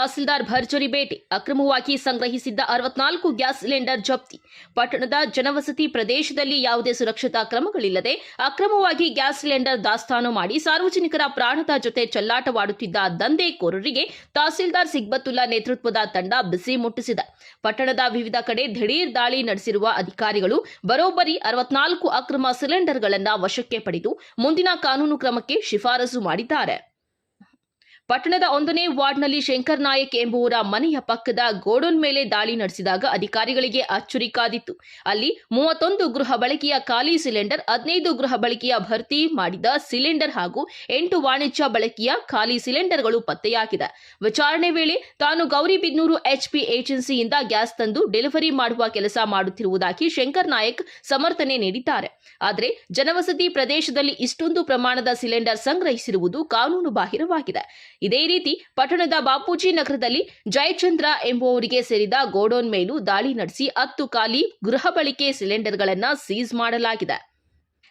ತಹಸೀಲ್ದಾರ್ ಭರ್ಜರಿ ಭೇಟಿ, ಅಕ್ರಮವಾಗಿ ಸಂಗ್ರಹಿಸಿದ್ದ 64 ಗ್ಯಾಸ್ ಸಿಲಿಂಡರ್ ಜಪ್ತಿ. ಪಟ್ಟಣದ ಜನವಸತಿ ಪ್ರದೇಶದಲ್ಲಿ ಯಾವುದೇ ಸುರಕ್ಷತಾ ಕ್ರಮಗಳಿಲ್ಲದೆ ಅಕ್ರಮವಾಗಿ ಗ್ಯಾಸ್ ಸಿಲಿಂಡರ್ ದಾಸ್ತಾನು ಮಾಡಿ ಸಾರ್ವಜನಿಕರ ಪ್ರಾಣದ ಜೊತೆ ಚೆಲ್ಲಾಟವಾಡುತ್ತಿದ್ದ ದಂಧೆಕೋರರಿಗೆ ತಹಸೀಲ್ದಾರ್ ಸಿಗ್ಬತ್ತುಲ್ಲಾ ನೇತೃತ್ವದ ತಂಡ ಬಿಸಿ ಮುಟ್ಟಿಸಿದೆ. ಪಟ್ಟಣದ ವಿವಿಧ ಕಡೆ ದಿಢೀರ್ ದಾಳಿ ನಡೆಸಿರುವ ಅಧಿಕಾರಿಗಳು ಬರೋಬ್ಬರಿ 64 ಅಕ್ರಮ ಸಿಲಿಂಡರ್ಗಳನ್ನು ವಶಕ್ಕೆ ಪಡೆದು ಮುಂದಿನ ಕಾನೂನು ಕ್ರಮಕ್ಕೆ ಶಿಫಾರಸು ಮಾಡಿದ್ದಾರೆ. ಪಟ್ಟಣದ 1ನೇ ವಾರ್ಡ್ನಲ್ಲಿ ಶಂಕರ್ ನಾಯಕ್ ಎಂಬುವರ ಮನೆಯ ಪಕ್ಕದ ಗೋಡೌನ್ ಮೇಲೆ ದಾಳಿ ನಡೆಸಿದಾಗ ಅಧಿಕಾರಿಗಳಿಗೆ ಅಚ್ಚರಿ ಕಾದಿತ್ತು. ಅಲ್ಲಿ 31 ಗೃಹ ಬಳಕೆಯ ಖಾಲಿ ಸಿಲಿಂಡರ್, 15 ಗೃಹ ಬಳಕೆಯ ಭರ್ತಿ ಮಾಡಿದ ಸಿಲಿಂಡರ್ ಹಾಗೂ 8 ವಾಣಿಜ್ಯ ಬಳಕೆಯ ಖಾಲಿ ಸಿಲಿಂಡರ್ಗಳು ಪತ್ತೆಯಾಗಿದೆ. ವಿಚಾರಣೆ ವೇಳೆ ತಾನು ಗೌರಿಬಿದನೂರು HP ಏಜೆನ್ಸಿಯಿಂದ ಗ್ಯಾಸ್ ತಂದು ಡೆಲಿವರಿ ಮಾಡುವ ಕೆಲಸ ಮಾಡುತ್ತಿರುವುದಾಗಿ ಶಂಕರ್ ನಾಯಕ್ ಸಮರ್ಥನೆ ನೀಡಿದ್ದಾರೆ. ಆದರೆ ಜನವಸತಿ ಪ್ರದೇಶದಲ್ಲಿ ಇಷ್ಟೊಂದು ಪ್ರಮಾಣದ ಸಿಲಿಂಡರ್ ಸಂಗ್ರಹಿಸಿರುವುದು ಕಾನೂನು ಬಾಹಿರವಾಗಿದೆ. ಇದೇ ರೀತಿ ಪಟ್ಟಣದ ಬಾಪೂಜಿ ನಗರದಲ್ಲಿ ಜಯಚಂದ್ರ ಎಂಬುವವರಿಗೆ ಸೇರಿದ ಗೋಡೌನ್ ಮೇಲೂ ದಾಳಿ ನಡೆಸಿ 10 ಖಾಲಿ ಗೃಹ ಬಳಕೆ ಸಿಲಿಂಡರ್ಗಳನ್ನು ಸೀಸ್ ಮಾಡಲಾಗಿದೆ.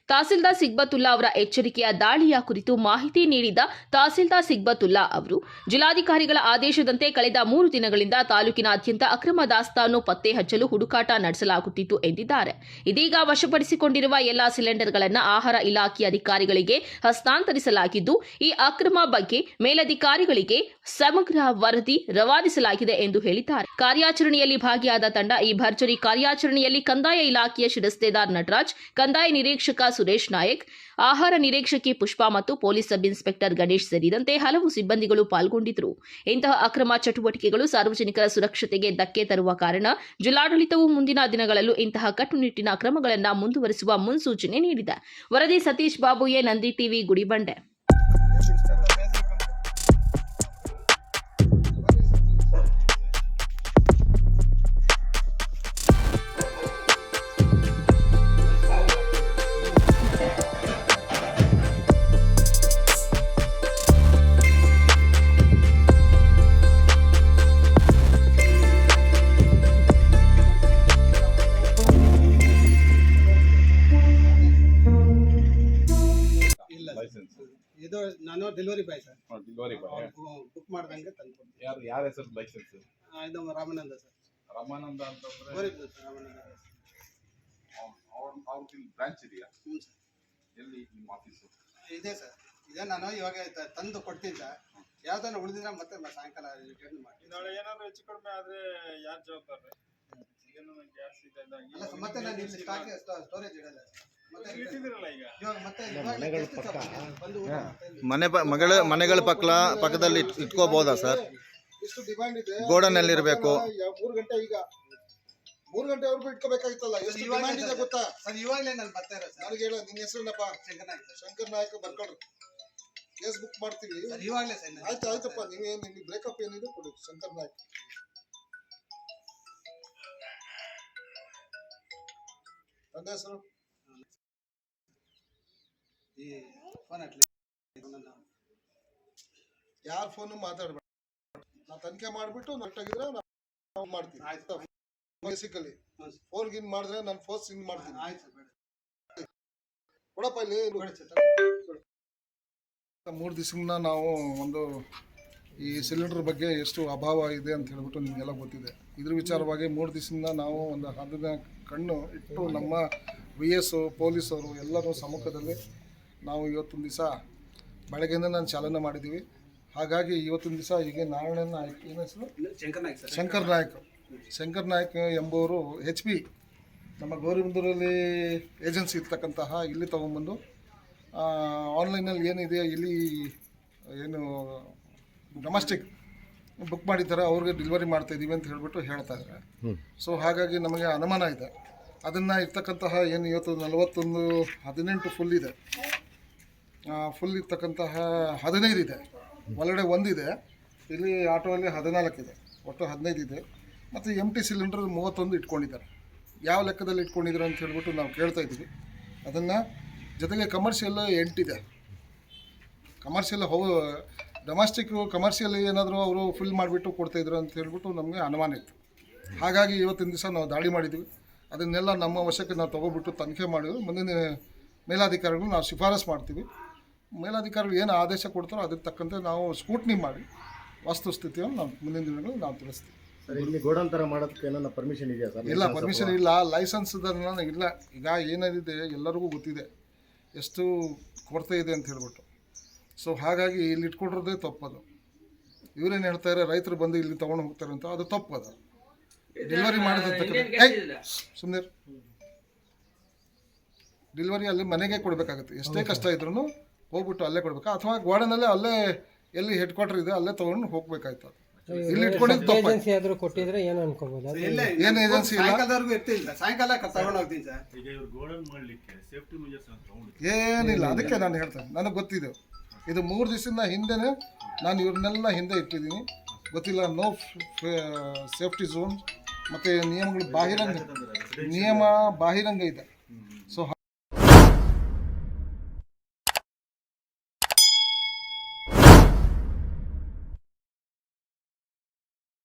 ತಹಸೀಲ್ದಾರ್ ಸಿಗ್ಬತ್ತುಲ್ಲಾ ಅವರ ಎಚ್ಚರಿಕೆಯ ದಾಳಿಯ ಕುರಿತು ಮಾಹಿತಿ ನೀಡಿದ ತಹಸೀಲ್ದಾರ್ ಸಿಗ್ಬತ್ತುಲ್ಲಾ ಅವರು ಜಿಲ್ಲಾಧಿಕಾರಿಗಳ ಆದೇಶದಂತೆ ಕಳೆದ 3 ದಿನಗಳಿಂದ ತಾಲೂಕಿನಾದ್ಯಂತ ಅಕ್ರಮ ದಾಸ್ತಾನು ಪತ್ತೆ ಹಚ್ಚಲು ಹುಡುಕಾಟ ನಡೆಸಲಾಗುತ್ತಿತ್ತು ಎಂದಿದ್ದಾರೆ. ಇದೀಗ ವಶಪಡಿಸಿಕೊಂಡಿರುವ ಎಲ್ಲಾ ಸಿಲಿಂಡರ್ಗಳನ್ನು ಆಹಾರ ಇಲಾಖೆ ಅಧಿಕಾರಿಗಳಿಗೆ ಹಸ್ತಾಂತರಿಸಲಾಗಿದ್ದು, ಈ ಅಕ್ರಮ ಬಗ್ಗೆ ಮೇಲಧಿಕಾರಿಗಳಿಗೆ ಸಮಗ್ರ ವರದಿ ರವಾನಿಸಲಾಗಿದೆ ಎಂದು ಹೇಳಿದ್ದಾರೆ. ಕಾರ್ಯಾಚರಣೆಯಲ್ಲಿ ಭಾಗಿಯಾದ ತಂಡ ಈ ಭರ್ಜರಿ ಕಾರ್ಯಾಚರಣೆಯಲ್ಲಿ ಕಂದಾಯ ಇಲಾಖೆಯ ಶಿರಸ್ತೇದಾರ್ ನಟರಾಜ್, ಕಂದಾಯ ನಿರೀಕ್ಷಕ ಸುರೇಶ್ ನಾಯಕ್, ಆಹಾರ ನಿರೀಕ್ಷಕಿ ಪುಷ್ಪಾ ಮತ್ತು ಪೊಲೀಸ್ ಸಬ್ ಇನ್ಸ್ಪೆಕ್ಟರ್ ಗಣೇಶ್ ಸೇರಿದಂತೆ ಹಲವು ಸಿಬ್ಬಂದಿಗಳು ಪಾಲ್ಗೊಂಡಿದ್ದರು. ಇಂತಹ ಅಕ್ರಮ ಚಟುವಟಿಕೆಗಳು ಸಾರ್ವಜನಿಕರ ಸುರಕ್ಷತೆಗೆ ಧಕ್ಕೆ ತರುವ ಕಾರಣ ಜಿಲ್ಲಾಡಳಿತವು ಮುಂದಿನ ದಿನಗಳಲ್ಲೂ ಇಂತಹ ಕಟ್ಟುನಿಟ್ಟಿನ ಕ್ರಮಗಳನ್ನು ಮುಂದುವರಿಸುವ ಮುನ್ಸೂಚನೆ ನೀಡಿದೆ. ವರದಿ ಸತೀಶ್ ಬಾಬು, ನಂದಿ ಟಿವಿ, ಗುಡಿಬಂಡೆ. ಇದು ನಾನು delivery boy sir. Delivery boy book ಮಾಡ್ದಂಗೆ ತಂದು ಯಾರ ಹೆಸರು ಲೈಸೆನ್ಸ್? ಇದು ರಾಮಾನಂದ ಸರ್. ರಾಮಾನಂದ ಅಂತಂದ್ರೆ ರಾಮಾನಂದ ಅವ್ರ ಬ್ರಾಂಚ್ ಇದೆಯಾ? ಹ್ಞೂ ಸರ್. ಎಲ್ಲಿ ನಿಮ್ಮ ಆಫೀಸು? ಇದೆ ಸರ್. ಇದೇ ನಾನು ಇವಾಗ ತಂದು ಕೊಡ್ತೀನಿ ಸರ್. ಯಾವ್ದಾನ ಉಳಿದಿದ್ರೆ ಮತ್ತೆ ಸಾಯಂಕಾಲ ರಿಟರ್ನ್ ಮಾಡಿ. ನಾಳೆ ಏನಾದ್ರು ಹೆಚ್ಚು ಕಡಿಮೆ ಆದ್ರೆ ಯಾರು ಜವಾಬ್ದಾರಿ? ಏನು ಗ್ಯಾಸ್ ಇದೆ ಮತ್ತೆ ನಾನು ಇಲ್ಲಿ ಸ್ಟೋರೇಜ್ ಇಡಲ್ಲ ಇಟ್ಟಿದ್ದೀರಲ್ಲ ಈಗ. ಇವಾಗ ಮತ್ತೆ ಮನೆಗಳ ಪಕ್ಕದಲ್ಲಿ ಇಟ್ಕೋಬಹುದಾ ಸರ್? ಇಷ್ಟು ಡಿಮ್ಯಾಂಡ್ ಇದೆ. ಗೋಡನ್ ಅಲ್ಲಿ ಇರಬೇಕು. 3 ಗಂಟೆ ಈಗ 3 ಗಂಟೆವರೆಗೂ ಇಟ್ಕೋಬೇಕಾಗಿತ್ತಲ್ಲ. ಎಷ್ಟು ಡಿಮ್ಯಾಂಡ್ ಇದೆ ಗೊತ್ತಾ ಸರ್? ಇವಾಗಲೇ ನಾನು ಬರ್ತಾ ಇರೋದು. ನನಗೆ ಹೇಳ, ನಿನ್ನ ಹೆಸರೇನಪ್ಪ? ಶಂಕರ್ ನಾಯಕ್. ಬರ್ಕೊಡ್ರಿ, ಕೇಸ್ ಬುಕ್ ಮಾಡ್ತೀವಿ. ಇವಾಗಲೇ ಸರ್. ಆಯ್ತಪ್ಪ. ನೀವೇನು ನಿಮ್ಗೆ ಬ್ರೇಕಪ್ ಏನಿದೆ ಕೊಡಿ. ಶಂಕರ್ ನಾಯಕ್. ನನ್ನ ಹೆಸರು ಯಾರ ಫೋನು ಮಾತಾಡ್ಬೇಡ. ನಾವು ತನಿಖೆ ಮಾಡ್ಬಿಟ್ಟು ನಟ್ಟಾಗಿದ್ರೆ ನಾವು ಮಾಡ್ತೀವಿ. ಆಯ್ತಾ? ಬೇಸಿಕಲಿ ಫೋನ್ ಗಿನ್ ಮಾಡಿದ್ರೆ ನಾನು ಫೋರ್ಸ್ ಇನ್ ಮಾಡ್ತೀನಿ. ಆಯ್ತು ಕೊಡಪ್ಪ ಇಲ್ಲಿ. 3 ದಿವಸದಿಂದ ನಾವು ಒಂದು ಈ ಸಿಲಿಂಡರ್ ಬಗ್ಗೆ ಎಷ್ಟು ಅಭಾವ ಇದೆ ಅಂತ ಹೇಳ್ಬಿಟ್ಟು ನಿಮಗೆಲ್ಲ ಗೊತ್ತಿದೆ. ಇದ್ರ ವಿಚಾರವಾಗಿ 3 ದಿವಸದಿಂದ ನಾವು ಒಂದು ಅದನ್ನ ಕಣ್ಣು ಇಟ್ಟು ನಮ್ಮ VS ಪೊಲೀಸರು ಎಲ್ಲರೂ ಸಮ್ಮುಖದಲ್ಲಿ ನಾವು ಇವತ್ತೊಂದು ದಿವಸ ಬೆಳಗ್ಗೆಯಿಂದ ನಾನು ಚಾಲನೆ ಮಾಡಿದ್ದೀವಿ. ಹಾಗಾಗಿ ಇವತ್ತೊಂದು ದಿವಸ ಈಗ ನಾರಾಯಣ ನಾಯಕ್, ಏನು ಹೆಸರು? ಶಂಕರ್ ನಾಯಕ್ ಎಂಬುವರು HP ನಮ್ಮ ಗೌರಿಬಿದನೂರಲ್ಲಿ ಏಜೆನ್ಸಿ ಇರ್ತಕ್ಕಂತಹ ಇಲ್ಲಿ ತೊಗೊಂಬಂದು ಆನ್ಲೈನಲ್ಲಿ ಏನಿದೆ ಇಲ್ಲಿ ಏನು ಡೊಮೆಸ್ಟಿಕ್ ಬುಕ್ ಮಾಡಿದ್ದಾರೆ, ಅವ್ರಿಗೆ ಡೆಲಿವರಿ ಮಾಡ್ತಾಯಿದ್ದೀವಿ ಅಂತ ಹೇಳ್ಬಿಟ್ಟು ಹೇಳ್ತಾ ಇದ್ದಾರೆ. ಸೊ ಹಾಗಾಗಿ ನಮಗೆ ಅನುಮಾನ ಇದೆ. ಅದನ್ನು ಇರ್ತಕ್ಕಂತಹ ಏನು ಇವತ್ತು 18 ಫುಲ್ ಇದೆ. ಫುಲ್ ಇರ್ತಕ್ಕಂತಹ 15 ಇದೆ. ಒಳಗಡೆ 1 ಇದೆ. ಇಲ್ಲಿ ಆಟೋಲ್ಲಿ 14 ಇದೆ. ಒಟ್ಟು 15 ಇದೆ. ಮತ್ತು MT ಸಿಲಿಂಡರ್ 31 ಇಟ್ಕೊಂಡಿದ್ದಾರೆ. ಯಾವ ಲೆಕ್ಕದಲ್ಲಿ ಇಟ್ಕೊಂಡಿದ್ದಾರೆ ಅಂತ ಹೇಳ್ಬಿಟ್ಟು ನಾವು ಕೇಳ್ತಾ ಇದ್ದೀವಿ. ಅದನ್ನು ಜೊತೆಗೆ ಕಮರ್ಷಿಯಲ್ 8 ಇದೆ. ಕಮರ್ಷಿಯಲ್ ಡೊಮೆಸ್ಟಿಕ್ಕು ಕಮರ್ಷಿಯಲ್ ಏನಾದರೂ ಅವರು ಫಿಲ್ ಮಾಡಿಬಿಟ್ಟು ಕೊಡ್ತಾಯಿದ್ರು ಅಂತ ಹೇಳ್ಬಿಟ್ಟು ನಮಗೆ ಅನುಮಾನ ಇತ್ತು. ಹಾಗಾಗಿ ಇವತ್ತಿನ ದಿವಸ ನಾವು ದಾಳಿ ಮಾಡಿದ್ದೀವಿ. ಅದನ್ನೆಲ್ಲ ನಮ್ಮ ವಶಕ್ಕೆ ನಾವು ತೊಗೊಬಿಟ್ಟು ತನಿಖೆ ಮಾಡಿದ್ವಿ. ಮುಂದಿನ ಮೇಲಾಧಿಕಾರಿಗಳು ನಾವು ಶಿಫಾರಸು ಮಾಡ್ತೀವಿ. ಮೇಲಾಧಿಕಾರಿಗಳು ಏನು ಆದೇಶ ಕೊಡ್ತಾರೋ ಅದಕ್ಕೆ ತಕ್ಕಂತೆ ನಾವು ಸ್ಕೂಟ್ನಿ ಮಾಡಿ ವಾಸ್ತುಸ್ಥಿತಿಯನ್ನು ನಾವು ಮುಂದಿನ ದಿನಗಳಲ್ಲಿ ನಾವು ತಿಳಿಸ್ತೀವಿ. ಸರ್ ಇಲ್ಲಿ ಗೋಡನ್ ಥರ ಮಾಡೋದಕ್ಕೆ ಏನೋ ಪರ್ಮಿಷನ್ ಇದೆಯಾ ಸರ್? ಇಲ್ಲ, ಪರ್ಮಿಷನ್ ಇಲ್ಲ, ಲೈಸೆನ್ಸ್ ಇಲ್ಲ. ಈಗ ಏನಿದೆ ಎಲ್ಲರಿಗೂ ಗೊತ್ತಿದೆ ಎಷ್ಟು ಕೊರತೆ ಇದೆ ಅಂತ ಹೇಳ್ಬಿಟ್ಟು. ಸೊ ಹಾಗಾಗಿ ಇಲ್ಲಿ ಇಟ್ಕೊಂಡಿರೋದೇ ತಪ್ಪದು. ಇವರೇನು ಹೇಳ್ತಾರೆ, ರೈತರು ಬಂದು ಇಲ್ಲಿ ತೊಗೊಂಡು ಹೋಗ್ತಾರೆ ಅಂತ, ಅದು ತಪ್ಪದು. ಡೆಲಿವರಿ ಮಾಡಿದ ಸುಮ್ಮನೆ ಡೆಲಿವರಿ ಅಲ್ಲಿ ಮನೆಗೆ ಕೊಡಬೇಕಾಗುತ್ತೆ. ಎಷ್ಟೇ ಕಷ್ಟ ಇದ್ರೂ ಹೋಗ್ಬಿಟ್ಟು ಅಲ್ಲೇ ಕೊಡ್ಬೇಕು, ಅಥವಾ ಗೋಡನಲ್ಲೇ ಅಲ್ಲೇ ಎಲ್ಲಿ ಹೆಡ್ ಕ್ವಾರ್ಟರ್ ಇದೆ ಅಲ್ಲೇ ತೊಗೊಂಡು ಹೋಗ್ಬೇಕಾಯ್ತು. ಇಲ್ಲಿ ಇಟ್ಕೊಂಡಿದ್ದು ತಪ್ಪು. ಕೊಟ್ಟಿದ್ರೆ ಏನು ಅನ್ಕೋಬಹುದು? ಏನು ಏಜೆನ್ಸಿ ಇಲ್ಲ, ಸಾಯಂಕಾಲದವರೆಗೂ ಇರ್ತಿಲ್ಲ, ಸಾಯಂಕಾಲ ತಗೊಂಡು ಹೋಗ್ತೀನಿ ಸರ್. ಈಗ ಇವ್ರು ಗೋಡನ್ ಮಾಡ್ಲಿಕ್ಕೆ ಸೇಫ್ಟಿ ಮೆಜರ್ಸ್ ಅಂತ ತಗೊಂಡು ಏನಿಲ್ಲ. ಅದಕ್ಕೆ ನಾನು ಹೇಳ್ತೇನೆ, ನನಗೆ ಗೊತ್ತಿದೆ. ಇದು 3 ದಿವಸದಿಂದ ಹಿಂದೆನೇ ನಾನು ಇವ್ರನ್ನೆಲ್ಲ ಹಿಂದೆ ಇಟ್ಟಿದ್ದೀನಿ. ಗೊತ್ತಿಲ್ಲ, ನೋ ಸೇಫ್ಟಿ ಝೋನ್ ಮತ್ತು ನಿಯಮಗಳು ಬಾಹಿರಂಗ ಇದೆ.